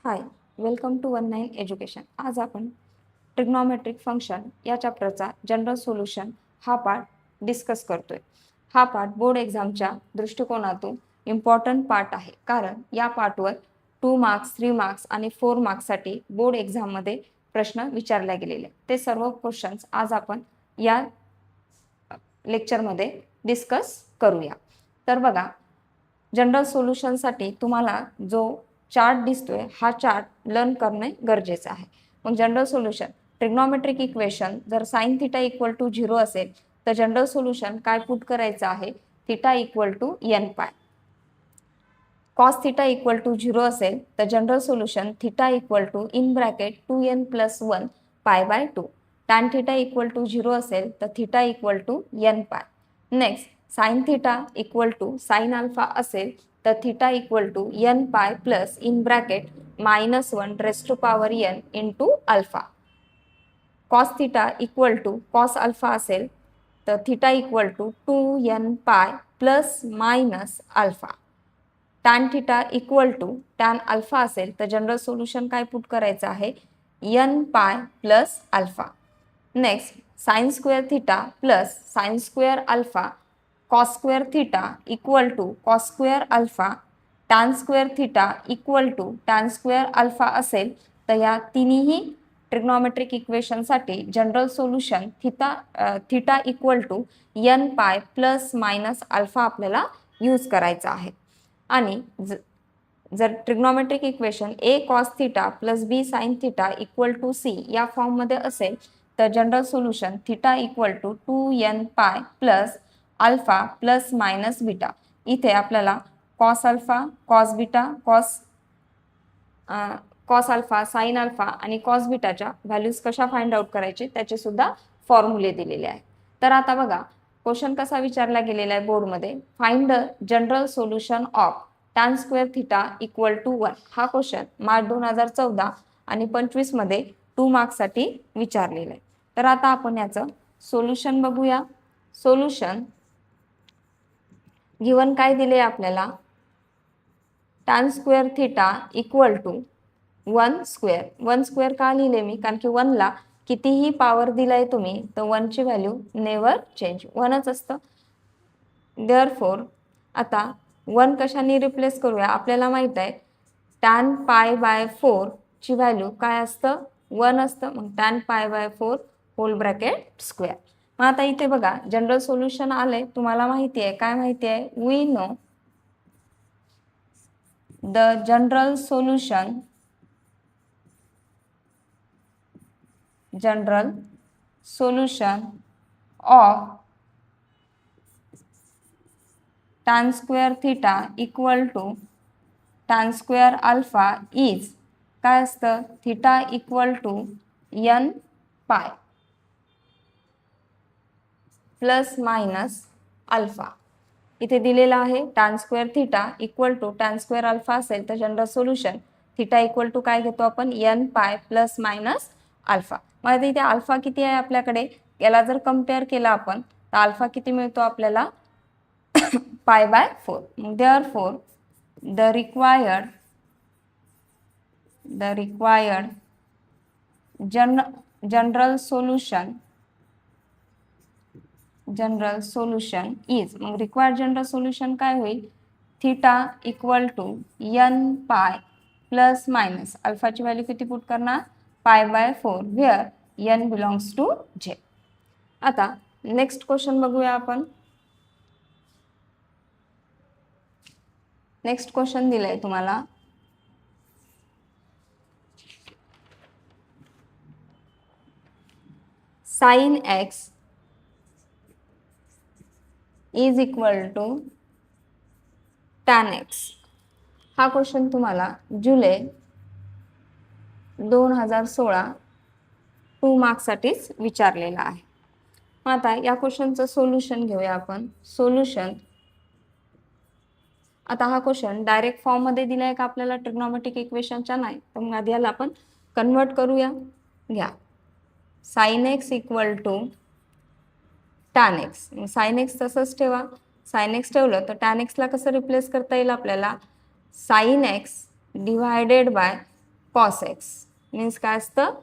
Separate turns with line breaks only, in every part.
High, welcome to 19 education. आज आपण trigonometric function या चॅप्टरचा जनरल सोल्युशन हा पार्ट डिस्कस करतोय. हा पार्ट बोर्ड एक्झामच्या दृष्टिकोनातून इम्पॉर्टंट पार्ट आहे, कारण या पार्टवर 2 मार्क्स, 3 मार्क्स आणि 4 मार्क्ससाठी बोर्ड एक्झाममध्ये प्रश्न विचारले गेलेले. ते सर्व क्वेश्चन्स आज आपण या लेक्चरमध्ये डिस्कस करूया. तर बघा, जनरल सोल्युशनसाठी तुम्हाला जो चार्ट दिसतोय हा चार्ट लर्न करणे गरजेचं आहे. मग जनरल सोल्युशन ट्रिग्नॉमेट्रिक इक्वेशन जर साइन थिटा इक्वल टू 0 असेल तर जनरल सोल्युशन काय पुट करायचं आहे, theta equal to n pi. Cos theta equal to 0 असेल तर general solution theta equal to in bracket 2n + 1 pi by 2. Tan theta equal to 0 असेल तर theta equal to n pi. Next sine theta equal to sine alpha असेल तर theta equal to n pi plus in bracket -1 raised to power n into alpha. Cos theta equal to cos alpha असेल तर theta equal to 2n pi plus minus alpha. Tan theta equal to tan alpha असेल तर general solution काय put करायचं आहे, n pi plus alpha. Next sine square theta plus sine square alpha cos square theta equal to cos square alpha. Tan square theta equal to tan square alpha असेल तर या तिन्ही trigonometric इक्वेशनसाठी general solution theta equal to n pi plus minus alpha आपल्याला use करायचा आहे. आणि जर trigonometric equation a cos theta plus b sine theta equal to c या फॉर्ममध्ये असेल तर general solution theta equal to 2n pi plus alpha plus minus beta. इथे आपल्याला cos alpha, cos beta, cos alpha, sine alpha आणि cos बीटाच्या values कशा find out करायचे त्याचे सुद्धा फॉर्म्युले दिलेले आहेत. तर आता बघा, क्वेश्चन कसा विचारला गेलेला आहे बोर्डमध्ये, find the general solution of tan square theta equal to 1. हा क्वेश्चन मार्च 2014 आणि 25 मध्ये 2 मार्क्ससाठी विचारलेला आहे. तर आता आपण याचं सोल्युशन बघूया. सोल्युशन गिवन काय दिले आपल्याला, tan square theta equal to 1 square. 1 square का लिहिले मी, कारण की 1 ला कितीही पॉवर दिलाय तुम्ही तर 1 ची व्हॅल्यू नेवर चेंज, 1च असतं. देअरफॉर आता 1 कशाने रिप्लेस करूया, आपल्याला माहित आहे टॅन पाय बाय 4 ची व्हॅल्यू काय असतं, 1 असतं. मग टॅन पाय बाय 4 होल ब्रॅकेट स्क्वेअर. मग आता इथे बघा जनरल सोल्युशन आलंय, तुम्हाला माहिती आहे काय माहिती आहे, we know the general solution of tan square theta equal to tan square alpha is काय असतं, theta equal to n pi plus minus alpha. इथे दिलेला आहे tan square theta equal to tan square alpha असेल तर general solution theta equal to काय घेतो आपण, n pi plus minus alpha. मग इथे अल्फा किती आहे आपल्याकडे, याला जर कम्पेअर केला आपण तर अल्फा किती मिळतो आपल्याला, pi by 4. Therefore the required general solution is, मग रिक्वायर्ड जनरल सोल्युशन काय होईल, theta equal to n pi plus minus अल्फाची व्हॅल्यू किती पुट करणार, pi by 4 where n belongs to j. आता नेक्स्ट क्वेश्चन बघूया आपण. नेक्स्ट क्वेश्चन दिलाय तुम्हाला, sine x is equal to tan x. हा क्वेश्चन तुम्हाला जुलै 2016 2 मार्क्ससाठीच विचारलेला आहे. मग आता या क्वेश्चनचं सोल्युशन घेऊया आपण. सोल्युशन, आता हा क्वेश्चन डायरेक्ट फॉर्म मध्ये दिलाय का आपल्याला ट्रिग्नॉमेट्रिक इक्वेशनच्या, नाही. तर मग आधी याला आपण कन्वर्ट करूया. घ्या sine X equal to tan X. Sine X तसंच ठेवा, साइन एक्स ठेवलं तर टॅन एक्सला कसं रिप्लेस करता येईल आपल्याला, sine x divided by cos x means काय असतं,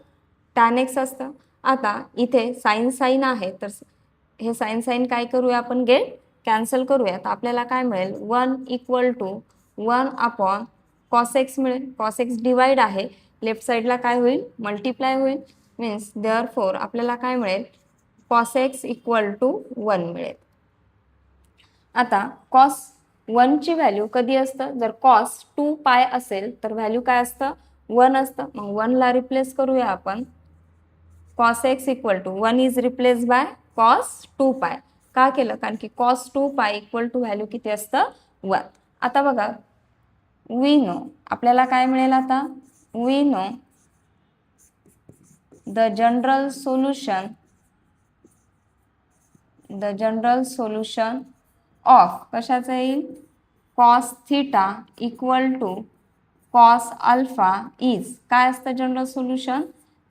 टॅन एक्स असतं. आता इथे साईन साईन आहे, तर हे साईन साईन काय करूया आपण, गेट कॅन्सल करूया. तर आपल्याला काय मिळेल, 1 equal to 1 upon cos X मिळेल. कॉस एक्स डिवाइड आहे, लेफ्ट साईडला काय होईल, मल्टिप्लाय होईल. मीन्स देअरफॉर आपल्याला काय मिळेल, कॉस एक्स इक्वल टू 1 मिळेल. आता कॉस 1 ची व्हॅल्यू कधी असतं, जर कॉस 2 पाय असेल तर व्हॅल्यू काय असतं, 1 असतं. मग 1 ला रिप्लेस करूया आपण. Cos x equal to 1 is replace by cos 2 pi. का केलं, कारण की कॉस 2 पाय इक्वल टू व्हॅल्यू किती असतं, 1. आता बघा, वी नो आपल्याला काय मिळेल, आता we know the general solution of कशाचं येईल, cos theta equal to cos alpha is काय असतं general solution,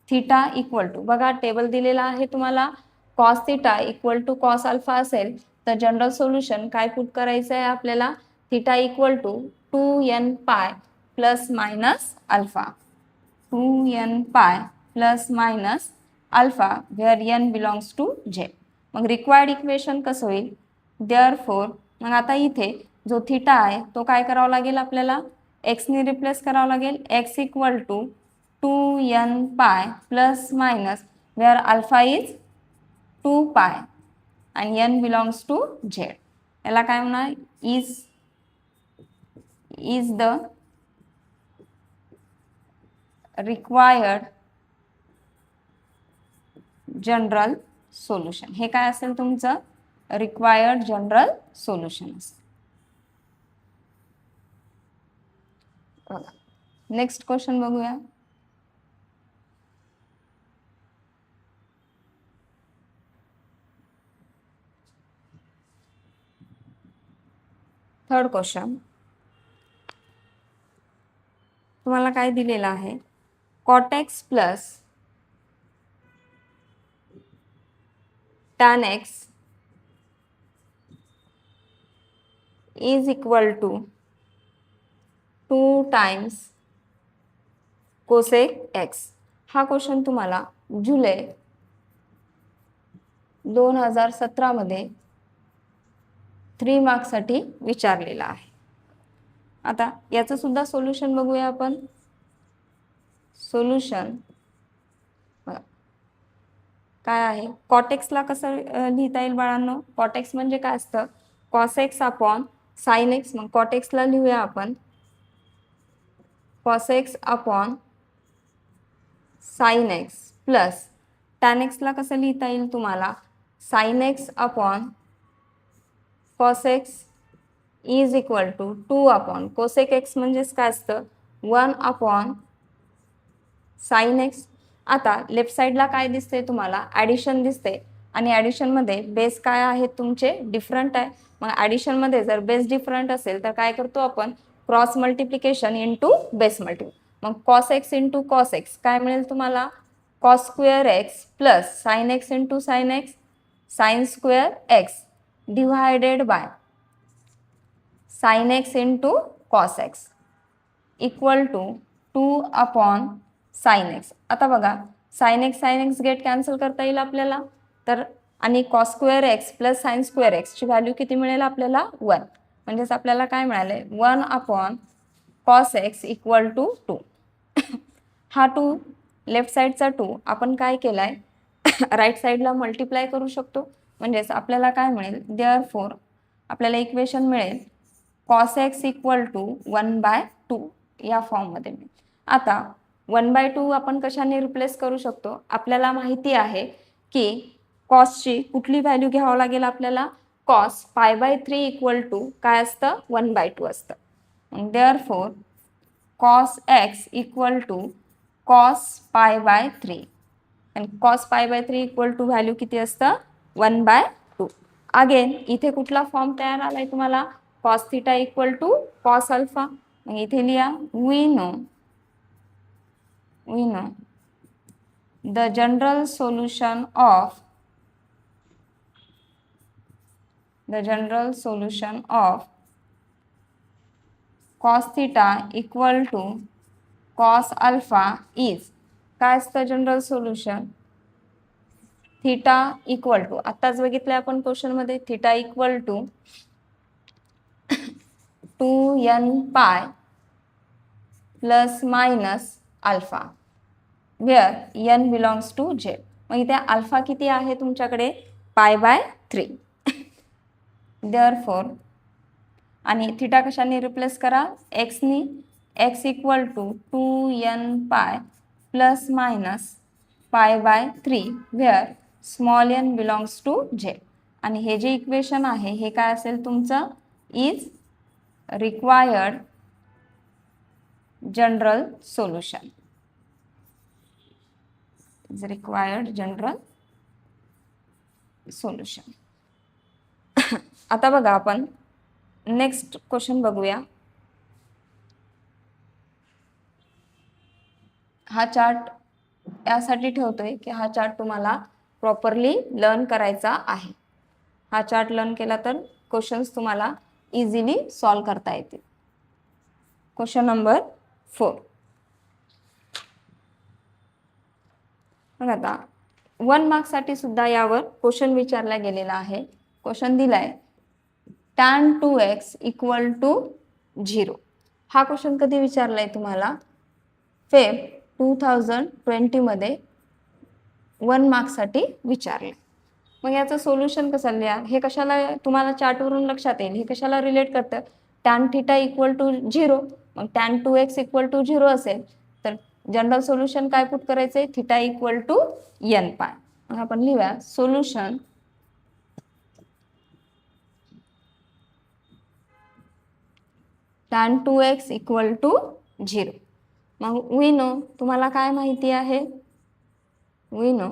theta equal to, बघा टेबल दिलेला आहे तुम्हाला, cos theta equal to cos alpha असेल तर जनरल सोल्युशन काय पुट करायचं आहे आपल्याला, theta equal to 2n pi plus minus alpha, 2n pi plus minus alpha where n belongs to z. मग रिक्वायर्ड इक्वेशन कसं होईल, देअरफॉर मग आता इथे जो थिटा आहे तो काय करावा लागेल आपल्याला, एक्सने रिप्लेस करावं लागेल. X equal to 2n pi plus minus where alpha is 2 pi आणि n बिलॉंग्स टू z. याला काय म्हणा, is the required general solution. हे काय असेल तुमचं, रिक्वायर्ड जनरल सोल्युशन असेल. बघा नेक्स्ट क्वेश्चन बघूया. थर्ड क्वेश्चन तुम्हाला काय दिलेला आहे, cot X plus tan X is equal to 2 times cosec X. हा क्वेश्चन तुम्हाला जुलै 2017 मध्ये 3 मार्क्ससाठी विचारलेला आहे. आता याचं सुद्धा सोल्युशन बघूया आपण. सोल्युशन काय आहे, कॉटेक्सला कसं लिहिता येईल बाळांनो, कॉटेक्स म्हणजे काय असतं, cos x upon sine x. मग कॉटेक्सला लिहूया आपण cos x upon sine x plus tan एक्सला कसं लिहिता येईल तुम्हाला, sine x upon cos x is equal to 2 upon cosec x म्हणजेच काय असतं, 1 अपॉन साइन एक्स. आता लेफ्ट साईडला काय दिसते तुम्हाला, ॲडिशन दिसते आणि ॲडिशनमध्ये बेस काय आहेत तुमचे, डिफरंट आहे. मग ॲडिशनमध्ये जर बेस डिफरंट असेल तर काय करतो आपण, cross multiplication into base multiplication. मग cos x into cos x काय मिळेल तुम्हाला, cos square x plus sine x into sine x, sine square x divided by sine x into cos x equal to 2 upon sine x. आता बघा sine x get cancel करता येईल आपल्याला, तर आणि cos square x plus sine square एक्सची value किती मिळेल आपल्याला, 1. म्हणजेच आपल्याला काय मिळाले, 1 upon cos x equal to 2. हा 2 लेफ्ट साईडचा 2 आपण काय केलाय राईट साईडला मल्टिप्लाय करू शकतो. म्हणजेच आपल्याला काय मिळेल, देअरफॉर आपल्याला इक्वेशन मिळेल कॉस एक्स इक्वल टू 1/2 या फॉर्ममध्ये मिळेल. आता 1/2 आपण कशाने रिप्लेस करू शकतो, आपल्याला माहिती आहे की कॉसची कुठली व्हॅल्यू घ्यावं लागेल आपल्याला, कॉस π/3 इक्वल टू काय असतं, 1/2 असतं. Therefore cos x equal to cos π/3 आणि कॉस π/3 इक्वल टू व्हॅल्यू किती असतं, 1/2. अगेन इथे कुठला फॉर्म तयार आलाय तुम्हाला, cos theta equal to cos alpha. मग इथे लिहा we know the general solution of cos theta equal to cos alpha is काय असतं general solution theta equal to आत्ताच बघितलं आपण क्वेश्चनमध्ये theta equal to 2n pi plus minus alpha where n belongs to z. मग इथे alpha किती आहे तुमच्याकडे π/3 देअरफॉर आणि थिटा कशाने रिप्लेस करा एक्सनी x equal to 2n pi plus minus π/3 where small n belongs to z. आणि हे जे इक्वेशन आहे हे काय असेल तुमचं is required general solution. Is required general solution. आता बघा आपण नेक्स्ट क्वेश्चन बघूया. हा चार्ट यासाठी ठेवतोय की हा चार्ट तुम्हाला प्रॉपरली लर्न करायचा आहे. हा चार्ट लर्न केला तर क्वेश्चन्स तुम्हाला इझिली सॉल्व करता येतील. क्वेश्चन नंबर 4 बघा आता 1 मार्क्ससाठी सुद्धा यावर क्वेश्चन विचारला गेलेला आहे. क्वेश्चन दिलाय tan 2x इक्वल टू 0. हा क्वेश्चन कधी विचारलाय तुम्हाला फेब 2020 मध्ये 1 मार्क्ससाठी विचारले. मग याचं सोल्युशन कसं लिहा हे कशाला तुम्हाला चार्टवरून लक्षात येईल. हे कशाला रिलेट करतं tan थिटा इक्वल टू 0. मग tan 2x इक्वल टू 0 असेल तर जनरल सोल्युशन काय पुट करायचंय थिटा इक्वल टू n पाय. मग आपण लिहूया solution tan 2x equal to 0. मग वी नो तुम्हाला काय माहिती आहे we know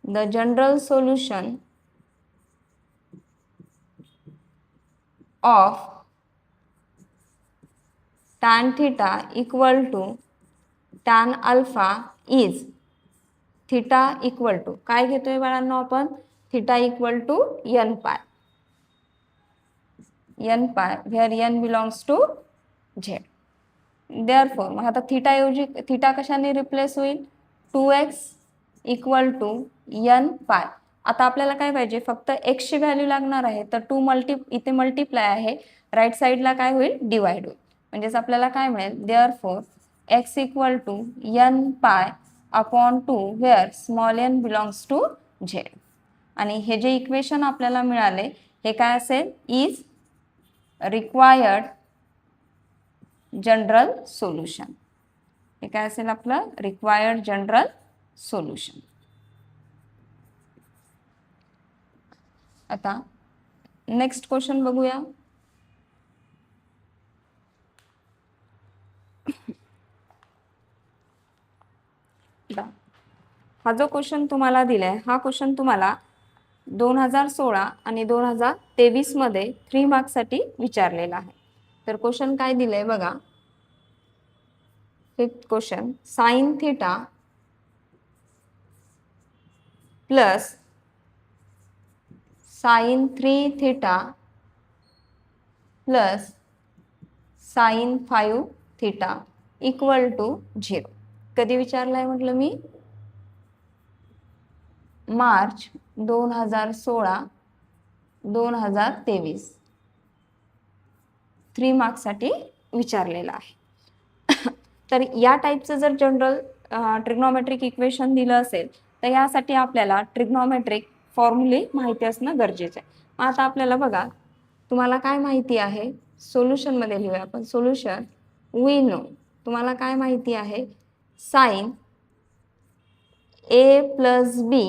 the general solution of tan theta equal to tan alpha is theta equal to काय घेतोय बाळांनो आपण theta equal to n pi where n belongs to z. Therefore मग आता थिटा ऐवजी थिटा कशाने रिप्लेस होईल 2x इक्वल टू n पाय. आता आपल्याला काय पाहिजे फक्त x ची व्हॅल्यू लागणार आहे तर 2 इथे मल्टिप्लाय आहे राईट साईडला काय होईल डिवाइड होईल. म्हणजेच आपल्याला काय मिळेल therefore x equal to n pi upon 2 where small n belongs to z. आणि हे जे इक्वेशन आपल्याला मिळाले हे काय असेल इज रिक्वायर्ड जनरल सोल्युशन. हे काय असेल आपलं रिक्वायर्ड जनरल सोल्युशन. आता नेक्स्ट क्वेश्चन बघूया. हा जो क्वेश्चन तुम्हाला दिलाय हा क्वेश्चन तुम्हाला 2016 आणि 2023 मध्ये 3 मार्क्ससाठी विचारलेला आहे. तर क्वेश्चन काय दिलंय बघा 5th question sine theta plus sine 3 theta plus sine 5 theta equal to 0. कधी विचारलाय म्हटलं मी मार्च 2016 2023 3 मार्क्ससाठी विचारलेला आहे. तर या टाईपचं जर जनरल ट्रिग्नोमेट्रिक इक्वेशन दिलं असेल तर यासाठी आपल्याला ट्रिग्नोमेट्रिक फॉर्म्युले माहिती असणं गरजेचं आहे. आता आपल्याला बघा तुम्हाला काय माहिती आहे सोल्युशनमध्ये लिहूया आपण सोल्युशन वी नो तुम्हाला काय माहिती आहे sine a plus B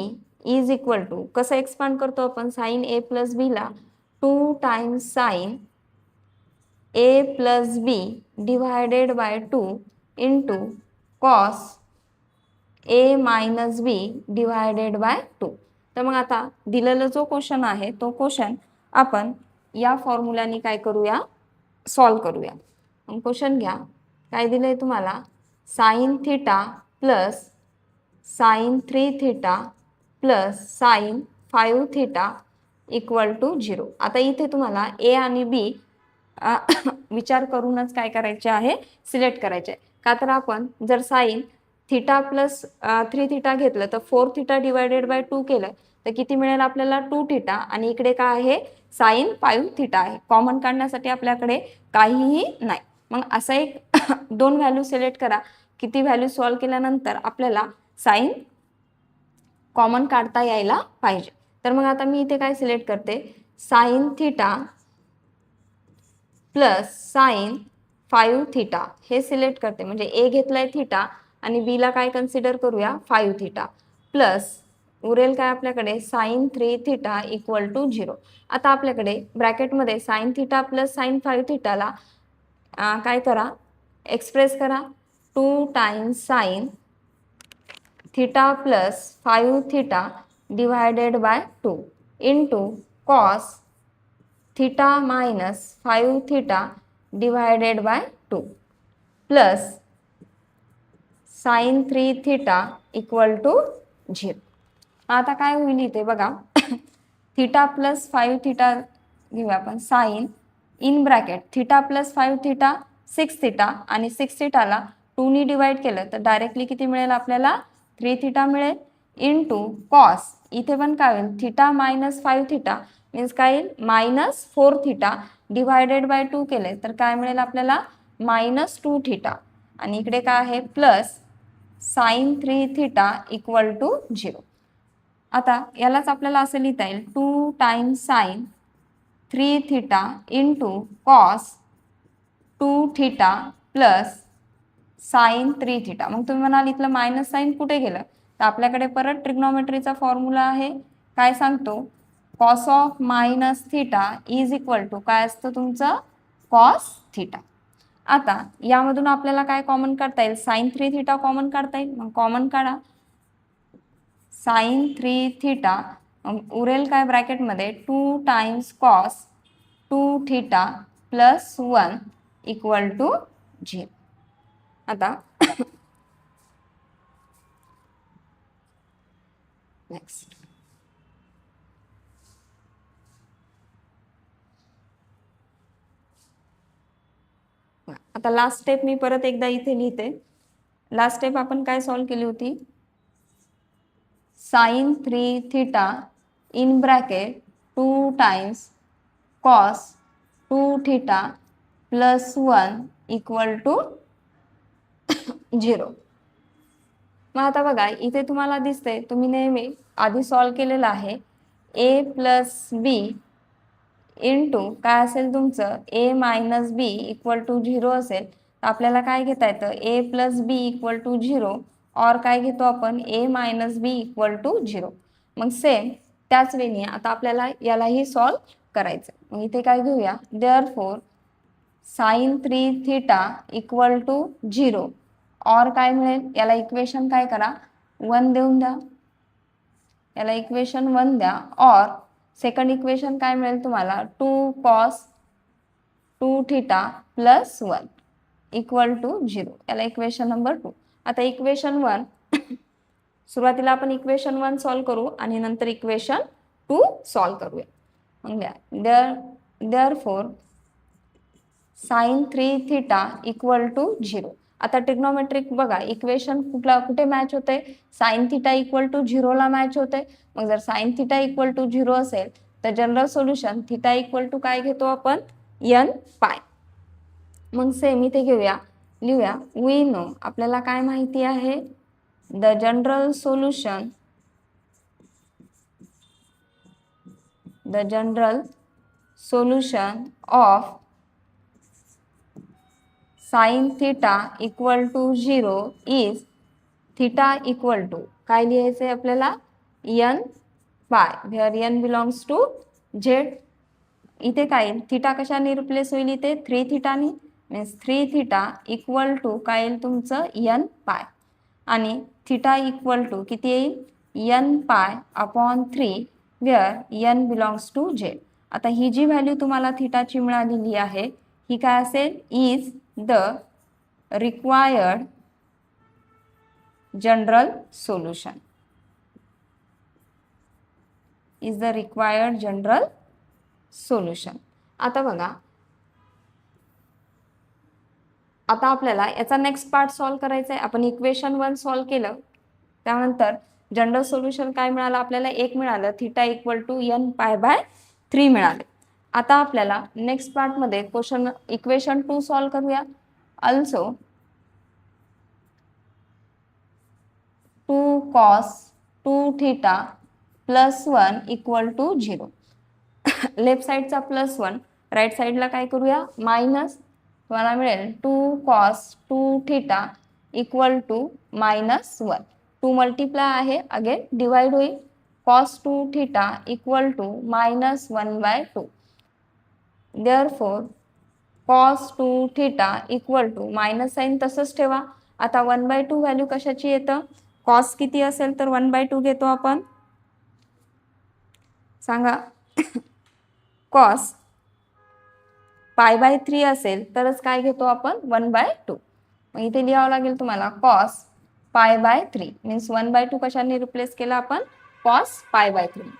is equal to कसं एक्सपांड करतो आपण साइन a प्लस बी ला 2 times sine a plus B divided by 2 into cos a minus B divided by 2. तर मग आता दिलेला जो क्वेश्चन आहे तो क्वेश्चन आपण या फॉर्म्युलाने काय करूया सॉल्व करूया. मग क्वेश्चन घ्या काय दिलंय तुम्हाला sine theta plus sine 3 theta plus sine 5 theta equal to 0. आता इथे तुम्हाला a आणि b विचार करूनच काय करायचे आहे, सिलेक्ट करायचे. का तर आपण जर साईन थिटा प्लस 3 थिटा घेतलं तर 4 थिटा डिवायडेड बाय 2 केलं तर किती मिळेल आपल्याला 2 थिटा, आणि इकडे काय आहे साईन 5 थिटा आहे. कॉमन काढण्यासाठी आपल्याकडे काहीही नाही. मग असा एक 2 व्हॅल्यू सिलेक्ट करा. किती व्हॅल्यू सॉल्व्ह केल्यानंतर आपल्याला साईन कॉमन काढता यायला पाहिजे. तर मग आता मी इथे काय सिलेक्ट करते, sine theta plus sine 5 theta हे सिलेक्ट करते. म्हणजे ए घेतलाय थिटा आणि बी ला काय कन्सिडर करूया 5 थिटा, प्लस उरेल काय आपल्याकडे साईन 3 थिटा इक्वल टू 0. आता आपल्याकडे ब्रॅकेटमध्ये साईन थिटा प्लस साईन 5 थिटाला काय करा, एक्सप्रेस करा. 2 times sine theta plus 5 theta divided by 2 into cos theta minus 5 theta divided by 2 plus sine 3 theta equal to 0. आता काय होईल इथे बघा, थिटा प्लस 5 थिटा घेऊया आपण. Sine in bracket theta plus 5 theta 6 theta आणि 6 थिटाला 2 नी डिवाइड केलं तर डायरेक्टली किती मिळेल आपल्याला 3 थिटा मिळेल इंटू कॉस इथे पण काय होईल थिटा मायनस 5 थिटा मीन्स काय येईल मायनस 4 थिटा डिवायडेड बाय 2 केले तर काय मिळेल आपल्याला मायनस 2 थिटा, आणि इकडे काय आहे plus sine 3 theta equal to 0. आता यालाच आपल्याला असं लिहिता येईल 2 times sine 3 theta into cos 2 theta plus sine 3 theta. मग तुम्ही म्हणाल इथलं मायनस साइन कुठे गेलं, तर आपल्याकडे परत ट्रिग्नोमेट्रीचा फॉर्म्युला आहे. काय सांगतो, cos of minus theta is equal to काय असतं तुमचं कॉस थिटा. आता यामधून आपल्याला काय कॉमन काढता येईल, साइन 3 थिटा कॉमन काढता येईल. मग कॉमन काढा साइन 3 थिटा, उरेल काय ब्रॅकेटमध्ये 2 times cos 2 theta plus 1 equal to 0. आता नेक्स्ट आता लास्ट स्टेप मी परत एकदा इथे लिहिते. लास्ट स्टेप आपण काय सॉल्व केली होती, sine 3 theta in bracket 2 times cos 2 theta plus 1 equal to 0. मग आता बघा इथे तुम्हाला दिसते, तुम्ही नेहमी आधी सॉल्व केलेलं आहे ए प्लस बी इंटू काय असेल तुमचं ए मायनस बी इक्वल टू 0 असेल तर आपल्याला काय घेता येतं ए प्लस बी इक्वल टू 0 और काय घेतो आपण ए मायनस बी इक्वल टू 0. मग सेम त्याच वेळी आता आपल्याला यालाही सॉल्व करायचं. मग इथे काय घेऊया, therefore sine 3 theta equal to 0 और काय मिळेल, याला इक्वेशन काय करा 1 देऊन द्या, याला इक्वेशन 1 द्या. और सेकंड इक्वेशन काय मिळेल तुम्हाला 2 cos 2 theta plus 1 equal to 0, याला इक्वेशन नंबर 2. आता इक्वेशन 1 सुरुवातीला आपण इक्वेशन 1 सॉल्व करू आणि नंतर इक्वेशन 2 सॉल्व करूया. मग therefore sine 3 theta equal to 0. आता ट्रिग्नोमेट्रिक बघा इक्वेशन कुठे मॅच होते, साइन थिटा इक्वल टू 0 ला मॅच होते. मग जर साइन थिटा इक्वल टू 0 असेल तर general solution theta equal to काय घेतो आपण n पाय. मग सेम इथे घेऊया, लिहूया वी नो आपल्याला काय माहिती आहे, the general solution of sine theta equal to 0 is theta equal to काय लिहायचं आहे आपल्याला n pi, where n belongs to z. इथे काय थिटा कशाने रिप्लेस होईल, इथे 3 थिटानी मीन्स 3 थिटा इक्वल टू काय येईल तुमचं n पाय, आणि थिटा इक्वल टू किती येईल n pi upon 3 where n belongs to z. आता ही जी व्हॅल्यू तुम्हाला थिटाची मिळालेली आहे ही काय असेल, is the required general solution, is the required general solution. आता बघा आता आपल्याला याचा नेक्स्ट पार्ट सॉल्व करायचा आहे. आपण इक्वेशन 1 सॉल्व केलं, त्यानंतर जनरल सोल्युशन काय मिळालं आपल्याला, 1 मिळालं, theta equal to n pi by 3 मिळाले. आता आपल्याला नेक्स्ट पार्टमध्ये क्वेश्चन इक्वेशन 2 सॉल्व करूया. Also 2 cos 2 theta plus 1 equal to 0. Left साईडचा प्लस 1, राईट साईडला काय करूया, मायनस. तुम्हाला मिळेल 2 cos 2 theta equal to -1. 2 multiply आहे, अगेन डिवाइड होईल. cos 2 theta equal to -1/2. Therefore cos 2 theta equal to minus sine तसंच ठेवा. आता 1/2 व्हॅल्यू कशाची येतं, cos किती असेल तर 1/2 घेतो आपण, सांगा. cos π/3 असेल तरच काय घेतो आपण, 1/2. मग इथे लिहावं लागेल तुम्हाला cos π/3 मीन्स 1/2 कशाने रिप्लेस केला आपण, cos π/3.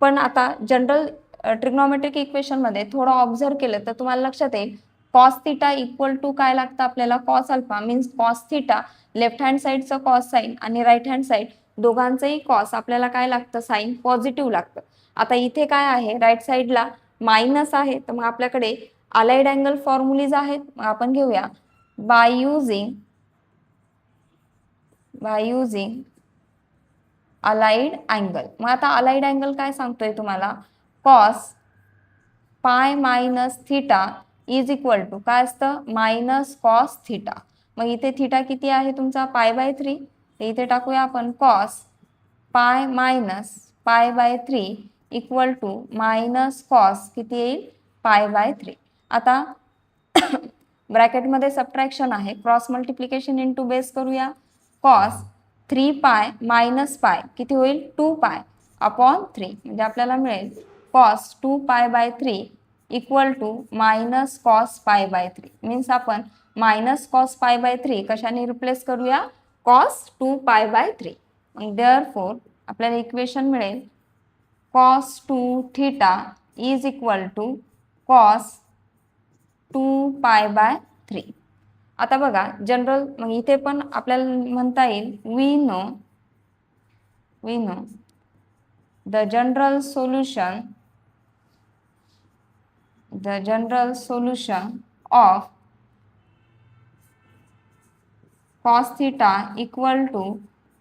पण आता जनरल ट्रिग्नोमेट्रिक इक्वेशन मध्ये थोडं ऑब्झर्व केलं तर तुम्हाला लक्षात येईल, cos थीटा इक्वल टू काय लागतं आपल्याला, cos alpha. Means cos theta left hand साईडचं cos साईन आणि राईट हँड साईड दोघांचंही cos आपल्याला काय लागतं, साईन पॉझिटिव्ह लागतं. आता इथे काय आहे, राईट साईडला मायनस आहे, तर मग आपल्याकडे अलाइड अँगल फॉर्म्युलीज आहेत. मग आपण घेऊया बाय युझिंग अलाइड अँगल. मग आता अलाइड अँगल काय सांगतोय तुम्हाला, cos pi minus theta is equal to काय असतं, मायनस cos थीटा. मग इथे थीटा किती आहे तुमचा, π/3. इथे टाकूया आपण cos pi minus π/3 equal to minus cos किती येईल, π/3. आता ब्रॅकेटमध्ये सबट्रॅक्शन आहे, क्रॉस मल्टिप्लिकेशन इंटू बेस करूया. cos 3π मायनस पाय किती होईल, 2π अपॉन 3. म्हणजे आपल्याला मिळेल cos 2π/3 equal to minus cos π/3. Means आपण मायनस cos π/3 कशाने रिप्लेस करूया, cos 2π/3. मग देअरफॉर आपल्याला इक्वेशन मिळेल cos 2 theta is equal to cos 2π/3. आता बघा जनरल, मग इथे पण आपल्याला म्हणता येईल we know the general solution of cos theta equal to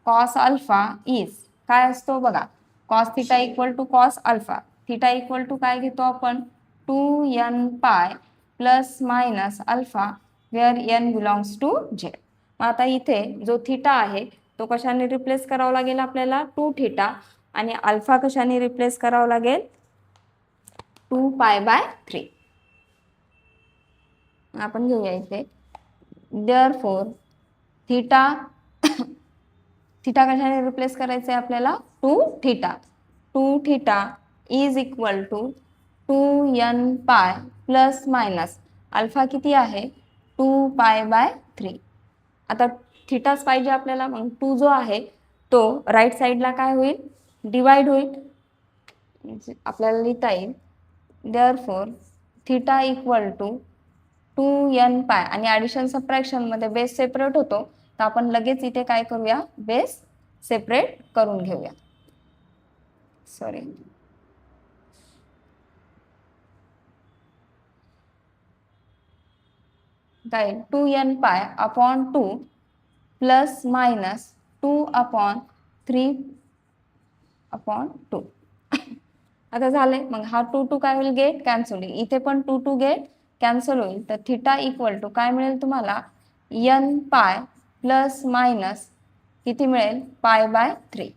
cos alpha is काय असतो बघा, cos theta equal to cos alpha. Theta equal to काय घेतो आपण, 2n pi plus minus alpha where n belongs to z. मग आता इथे जो थीटा आहे तो कशाने रिप्लेस करावा लागेल आपल्याला, 2 थीटा, आणि अल्फा कशाने रिप्लेस करावा लागेल, 2π/3. आपण घेऊया इथे देअरफॉर थीटा कशाने रिप्लेस करायचं आहे आपल्याला, 2 theta. 2 theta is equal to 2n pi plus minus alpha किती आहे, 2π/3. आता थीटाच पाहिजे आपल्याला, मग 2 जो आहे तो राईट साईडला काय होईल, डिवाइड होईल. आपल्याला लिहिता येईल therefore theta equal to 2n पाय, आणि ॲडिशन सबट्रॅक्शनमध्ये बेस सेपरेट होतो, तर आपण लगेच इथे काय करूया, बेस सेपरेट करून घेऊया. सॉरी, काय 2n पाय अपॉन 2 प्लस मायनस 2/3 अपॉन 2. आता झाले, मग हा 2 काय होईल, गेट कॅन्सल होईल. इथे पण 2 गेट कॅन्सल होईल. तर थीटा इक्वल टू काय मिळेल तुम्हाला, n पाय प्लस मायनस किती मिळेल, π/3,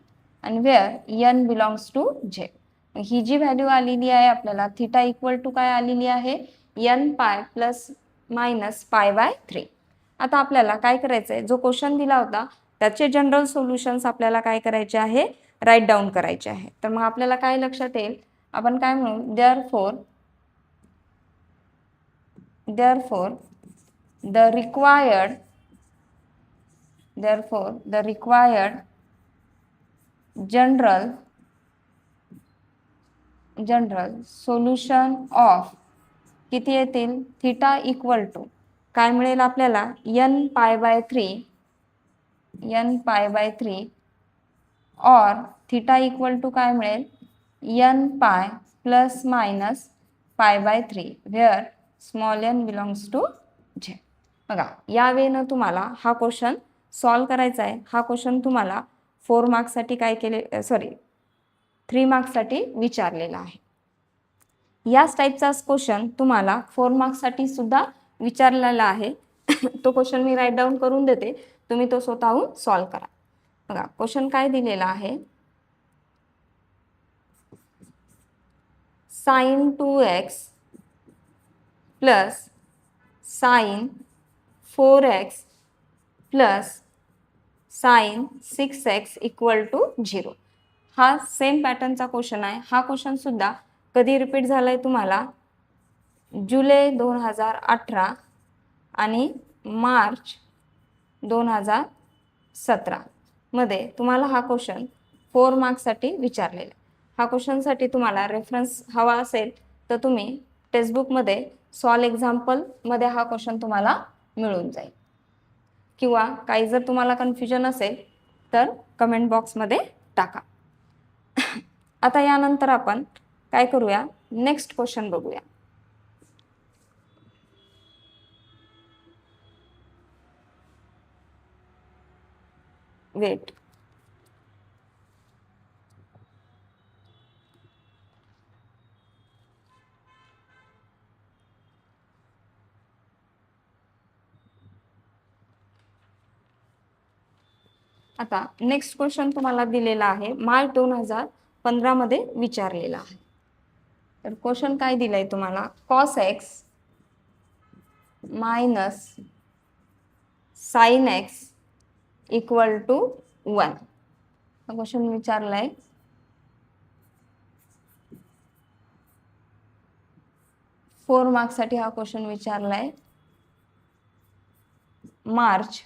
आणि where n belongs to z. ही जी व्हॅल्यू आलेली आहे आपल्याला, थीटा इक्वल टू काय आलेली आहे, n पाय प्लस मायनस π/3. आता आपल्याला काय करायचं आहे, जो क्वेश्चन दिला होता त्याचे जनरल सोल्युशन्स आपल्याला काय करायचे आहे, राईट डाऊन करायचे आहे. तर मग आपल्याला काय लक्षात येईल, आपण काय म्हणू, therefore the required general solution of किती येतील, थीटा इक्वल टू काय मिळेल आपल्याला n पाय बाय 3 और थीटा इक्वल टू काय मिळेल n pi plus minus pi by 3 where small n belongs to z. बघा या वेळेनं तुम्हाला हा क्वेश्चन सॉल्व करायचा आहे. हा क्वेश्चन तुम्हाला 4 मार्क्ससाठी काय केले 3 मार्क्ससाठी विचारलेला आहे. याच टाईपचा क्वेश्चन तुम्हाला 4 मार्क्ससाठी सुद्धा विचारलेला आहे. तो क्वेश्चन मी राईट डाऊन करून देते, तुम्ही तो स्वतःहून सॉल्व करा. बघा क्वेश्चन काय दिलेला आहे, sin 2x plus sin 4x plus sin 6x equal to 0. हा सेम पॅटर्नचा क्वेश्चन आहे. हा क्वेश्चन सुद्धा कधी रिपीट झालाय तुम्हाला जुलै 2018 आणि मार्च 2017 मध्ये तुम्हाला हा क्वेश्चन 4 मार्क्ससाठी विचारलेला. हा क्वेश्चनसाठी तुम्हाला रेफरन्स हवा असेल तर तुम्ही टेक्स्टबुकमध्ये सॉल्व एक्झाम्पलमध्ये हा क्वेश्चन तुम्हाला मिळून जाईल, किंवा काही जर तुम्हाला कन्फ्युजन असेल तर कमेंट बॉक्समध्ये टाका. आता यानंतर आपण काय करूया, नेक्स्ट क्वेश्चन बघूया. वेट आता नेक्स्ट क्वेश्चन तुम्हाला दिलेला आहे, मार्च 2015 मध्ये विचारलेला आहे. तर क्वेश्चन काय दिलाय तुम्हाला, cos x minus sin x equal to 1. हा क्वेश्चन विचारलाय. फोर मार्क्ससाठी हा क्वेश्चन विचारलाय मार्च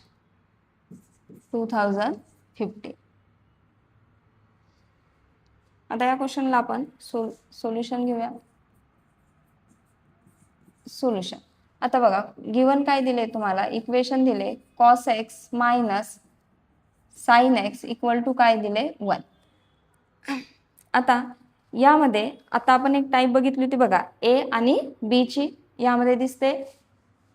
2015. आता या क्वेश्चनला आपण सोल्युशन घेऊया. सोल्युशन आता बघा गिवन काय दिले तुम्हाला, इक्वेशन दिले cos x minus sin x equal to काय दिले 1. आता यामध्ये आता आपण एक टाईप बघितली होती बघा, a आणि b ची. यामध्ये दिसते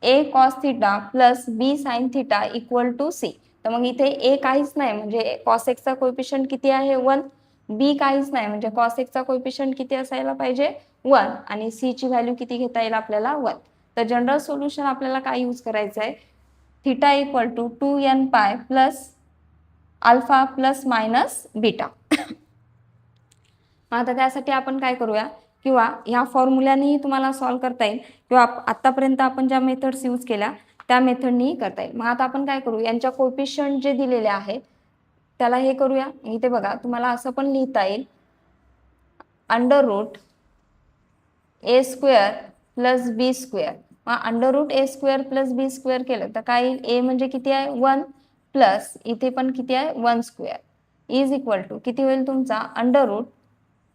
a cos theta plus b sin theta equal to c. तर मग इथे a काहीच नाही म्हणजे cos x चा कोएफिशियंट किती आहे 1, b काहीच नाही म्हणजे cos x चा कोएफिशियंट किती असायला पाहिजे 1, आणि c ची व्हॅल्यू किती घेता येईल आपल्याला 1. तर जनरल सोल्युशन आपल्याला काय यूज करायचं आहे, theta equal to 2n pi plus alpha plus minus beta. आता त्यासाठी आपण काय करूया, किंवा ह्या फॉर्म्युल्यानेही तुम्हाला सॉल्व करता येईल, किंवा आतापर्यंत आपण ज्या मेथड्स यूज केल्या त्या मेथडनीही करता येईल. मग आता आपण काय करू, यांच्या कोएफिशियंट जे दिलेले आहे त्याला हे करूया. इथे बघा तुम्हाला असं पण लिहिता येईल अंडर रूट ए स्क्वेअर प्लस बी स्क्वेअर. मग अंडर रूट ए स्क्वेअर प्लस बी स्क्वेअर केलं तर काय येईल, ए म्हणजे किती आहे 1 प्लस इथे पण किती आहे 1 स्क्वेअर इज इक्वल टू किती होईल तुमचा अंडर रूट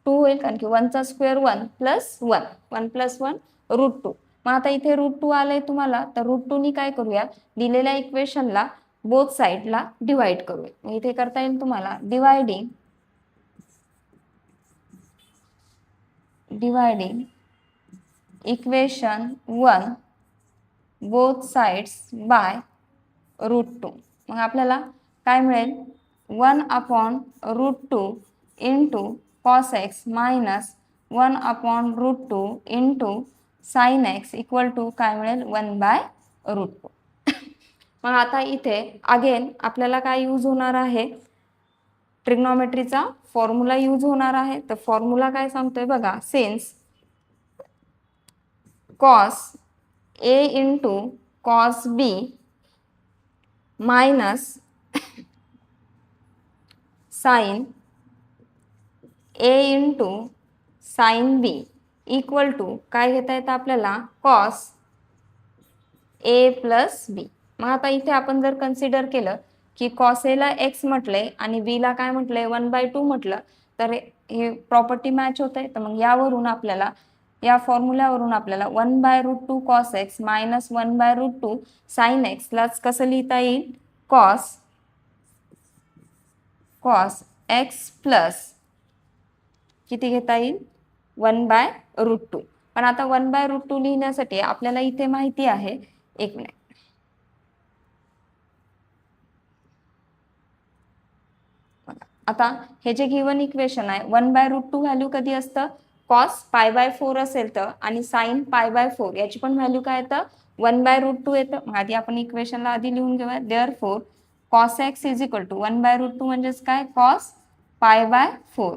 2 होईल, कारण की 1 चा स्क्वेअर 1 प्लस 1, 1 प्लस 1 रूट 2. मग आता इथे रूट 2 आलंय तुम्हाला, तर रूट 2 नी काय करूया, दिलेल्या इक्वेशनला बोथ साइडला डिवाइड करूया. मग इथे करता येईल तुम्हाला dividing equation 1 both sides by root 2. मग आपल्याला काय मिळेल 1 upon root 2 into cos x minus 1 upon root 2 into sin x equal to काय मिळेल 1 बाय रूट 2. मग आता इथे अगेन आपल्याला काय यूज होणार आहे, ट्रिग्नॉमेट्रीचा फॉर्म्युला यूज होणार आहे. तर फॉर्म्युला काय सांगतोय बघा, since cos a into cos b minus sin a into sin b equal to काय घेता येतं आपल्याला cos a प्लस b. मग आता इथे आपण जर कन्सिडर केलं की cos a ला x म्हटले आणि b ला काय म्हटले 1/2 म्हटलं, तर हे प्रॉपर्टी मॅच होते. तर मग यावरून आपल्याला या फॉर्म्युल्यावरून आपल्याला 1/√2 cos x minus 1/√2 sin x लाच कसं लिहिता येईल, cos x प्लस किती घेता येईल 1/√2. पण आता 1/√2 लिहिण्यासाठी आपल्याला इथे माहिती आहे, एक मिनिट, आता हे जे गिवन इक्वेशन आहे 1/√2 व्हॅल्यू कधी असतं, cos π/4 असेल तर, आणि sin π/4 याची पण व्हॅल्यू काय येतं 1/√2 येतं. मग आधी आपण इक्वेशनला आधी लिहून घेऊया. Therefore cos x is equal to 1/√2 म्हणजेच काय cos π/4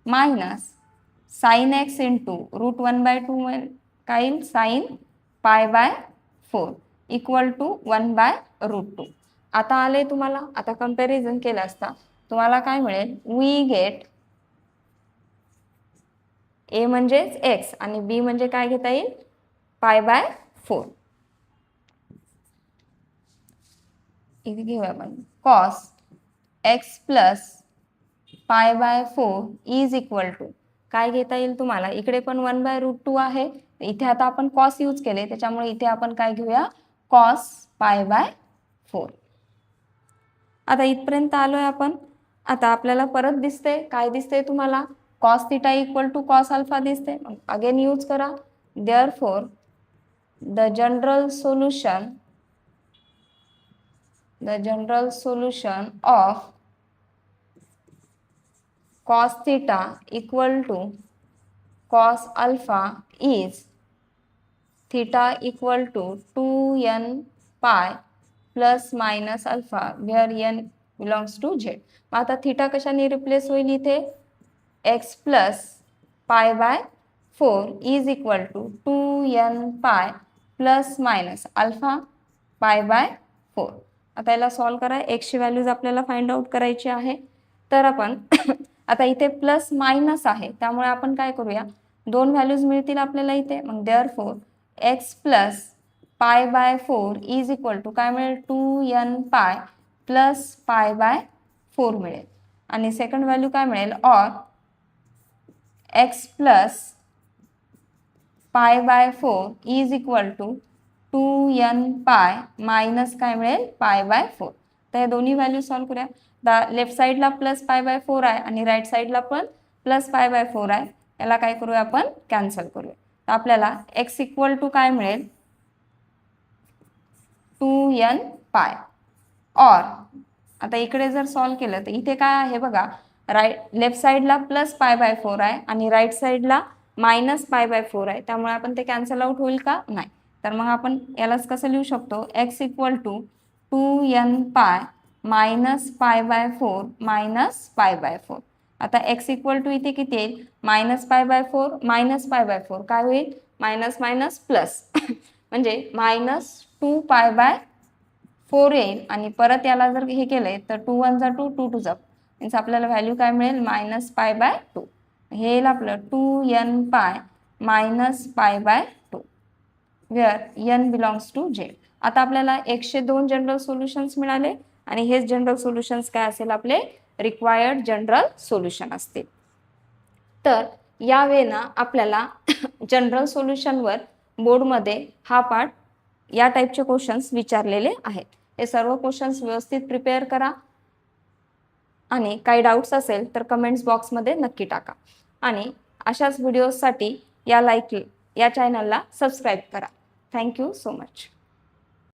minus sin x into √1/2 काय येईल sin π/4 इक्वल टू 1/√2. आता आले तुम्हाला, आता कंपॅरिझन केलं असता तुम्हाला काय मिळेल, वी गेट ए म्हणजेच x आणि b म्हणजे काय घेता येईल π/4. इथे घेऊया आपण cos x plus π/4 is equal to काय घेता येईल तुम्हाला, इकडे पण 1/√2 आहे, इथे आता आपण cos यूज केले त्याच्यामुळे इथे आपण काय घेऊया cos π/4. आता इथपर्यंत आलोय आपण. आता आपल्याला परत दिसते, काय दिसते तुम्हाला, cos θ equal to cos alpha दिसते. अगेन यूज करा. Therefore the general solution of cos θ equal to cos alpha is θ equal to 2n pi plus minus alpha where n belongs to z. आता थीटा कशाने replace होईल इथे, x plus π/4 is equal to 2n pi plus minus alpha π/4. आता याला solve करा, x ची values आपल्याला find out करायची आहे. तर आपण आता इथे प्लस मायनस आहे त्यामुळे आपण काय करूया, दोन व्हॅल्यूज मिळतील आपल्याला इथे. मग therefore x plus π/4 is equal to काय मिळेल 2n पाय प्लस π/4 मिळेल. आणि सेकंड व्हॅल्यू काय मिळेल, or x plus π/4 is equal to 2n pi minus काय मिळेल π/4. तर हे दोन्ही व्हॅल्यू सॉल्व करूया. लेफ्ट साईडला प्लस π/4 आहे आणि राईट साईडला पण प्लस π/4 आहे. याला काय करूया आपण कॅन्सल करूया. तर आपल्याला x इक्वल टू काय मिळेल 2n पाय. और आता इकडे जर सॉल्व केलं तर इथे काय आहे बघा, लेफ्ट साईडला प्लस π/4 आहे आणि राईट साईडला मायनस π/4 आहे, त्यामुळे आपण ते कॅन्सल आउट होईल का, नाही. तर मग आपण यालाच कसं लिहू शकतो, x equal to 2n pi minus π/4 minus π/4. आता x इक्वल टू इथे किती येईल मायनस π/4 मायनस π/4 काय होईल मायनस मायनस प्लस म्हणजे मायनस 2π/4 येईल. आणि परत याला जर हे केलंय तर 2 1 जा 2 2 2 जा, मीन्स आपल्याला व्हॅल्यू काय मिळेल मायनस π/2. हे येईल आपलं 2n pi minus π/2 where n belongs to z. आता आपल्याला 102 जनरल सोल्युशन्स मिळाले आणि हेच जनरल सोल्युशन्स काय असेल आपले रिक्वायर्ड जनरल सोल्युशन असतील. तर या वेळेला आपल्याला जनरल सोल्युशनवर बोर्डमध्ये हा पार्ट या टाईपचे क्वेश्चन्स विचारलेले आहेत. हे सर्व क्वेश्चन्स व्यवस्थित प्रिपेअर करा आणि काही डाऊट्स असेल तर कमेंट्स बॉक्समध्ये नक्की टाका. आणि अशाच व्हिडिओजसाठी या चॅनलला सबस्क्राईब करा. Thank you so much.